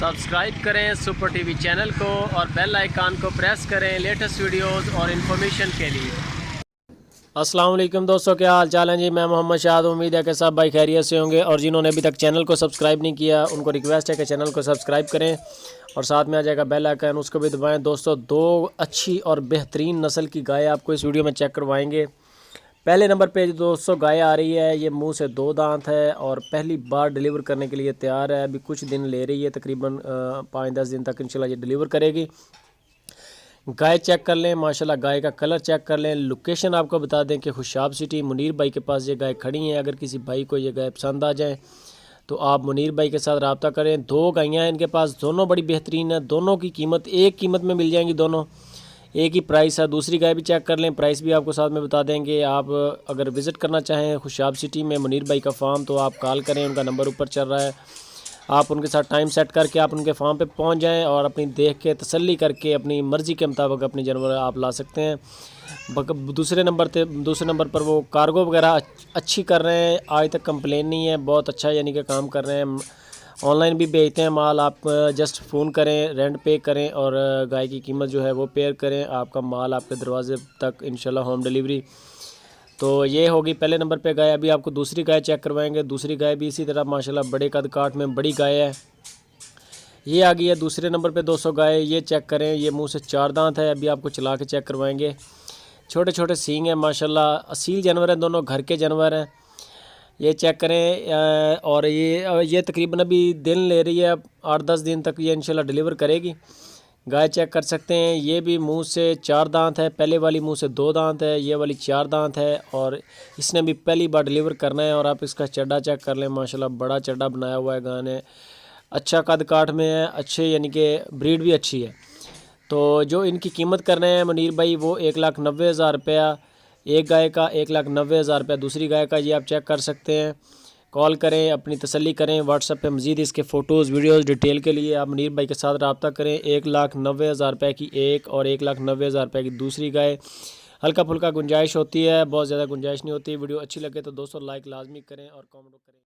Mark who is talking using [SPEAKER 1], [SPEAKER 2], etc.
[SPEAKER 1] Subscribe करें super TV channel को और बेल आइकान को प्रेस करें लेटेस्ट वीडियोस और इन्फॉर्मेशन के लिए। अस्सलाम वालेकुम दोस्तों, क्या हाल चाल है जी। मैं मोहम्मद शाद, उम्मीद है कि सब भाई खैरियत से होंगे और जिन्होंने अभी तक चैनल को सब्सक्राइब नहीं किया उनको रिक्वेस्ट है कि चैनल को सब्सक्राइब करें और साथ में आ जाएगा बेल आइकन, उसको भी दबाएं। दोस्तों, दो अच्छी और बेहतरीन नस्ल की गाय आपको इस वीडियो में चेक करवाएंगे। पहले नंबर पे दोस्तों गाय आ रही है, ये मुंह से दो दांत है और पहली बार डिलीवर करने के लिए तैयार है। अभी कुछ दिन ले रही है, तकरीबन 5-10 दिन तक इंशाल्लाह ये डिलीवर करेगी। गाय चेक कर लें, माशाल्लाह गाय का कलर चेक कर लें। लोकेशन आपको बता दें कि खुशाब सिटी मुनीर भाई के पास ये गाय खड़ी हैं। अगर किसी भाई को ये गाय पसंद आ जाए तो आप मुनीर भाई के साथ रब्ता करें। दो गायें हैं इनके पास, दोनों बड़ी बेहतरीन है। दोनों की कीमत एक कीमत में मिल जाएंगी, दोनों एक ही प्राइस है। दूसरी गाय भी चेक कर लें, प्राइस भी आपको साथ में बता देंगे। आप अगर विज़िट करना चाहें खुशाब सिटी में मुनीर भाई का फार्म तो आप कॉल करें, उनका नंबर ऊपर चल रहा है। आप उनके साथ टाइम सेट करके आप उनके फार्म पे पहुंच जाएं और अपनी देख के तसल्ली करके अपनी मर्ज़ी के मुताबिक अपनी जानवर आप ला सकते हैं। दूसरे नंबर पर वो कार्गो वगैरह अच्छी कर रहे हैं, आज तक कंप्लेन नहीं है, बहुत अच्छा यानी कि काम कर रहे हैं। ऑनलाइन भी भेजते हैं माल, आप जस्ट फ़ोन करें, रेंट पे करें और गाय की कीमत जो है वो पे करें, आपका माल आपके दरवाजे तक इंशाल्लाह होम डिलीवरी। तो ये होगी पहले नंबर पे गाय। अभी आपको दूसरी गाय चेक करवाएंगे। दूसरी गाय भी इसी तरह माशाल्लाह बड़े कद काठ में बड़ी गाय है। ये आ गई है दूसरे नंबर पे 200 गाय। ये चेक करें, ये मुंह से 4 दांत है। अभी आपको चला के चेक करवाएंगे। छोटे छोटे सींग हैं माशाल्लाह, असील जानवर हैं, दोनों घर के जानवर हैं। ये चेक करें और ये तकरीबन अभी दिन ले रही है, 8-10 दिन तक ये इंशाल्लाह डिलीवर करेगी। गाय चेक कर सकते हैं, ये भी मुंह से 4 दांत है। पहले वाली मुंह से 2 दांत है, ये वाली 4 दांत है और इसने भी पहली बार डिलीवर करना है। और आप इसका चड्डा चेक कर लें, माशाल्लाह बड़ा चड्डा बनाया हुआ है गाय ने, अच्छा कद काठ में है, अच्छे यानी कि ब्रीड भी अच्छी है। तो जो इनकी कीमत कर रहे हैं मुनीर भाई वो 1,90,000 रुपया एक गाय का, 1,90,000 रुपया दूसरी गाय का। ये आप चेक कर सकते हैं। कॉल करें, अपनी तसल्ली करें। व्हाट्सएप पे मज़ीद इसके फ़ोटोज़ वीडियोज़ डिटेल के लिए आप मुनीर भाई के साथ रब्ता करें। 1,90,000 रुपये की एक और 1,90,000 रुपये की दूसरी गाय। हल्का फुल्का गुंजाइश होती है, बहुत ज़्यादा गुंजाइश नहीं होती। वीडियो अच्छी लगे तो दोस्तों लाइक लाजमी करें और कमेंट करें।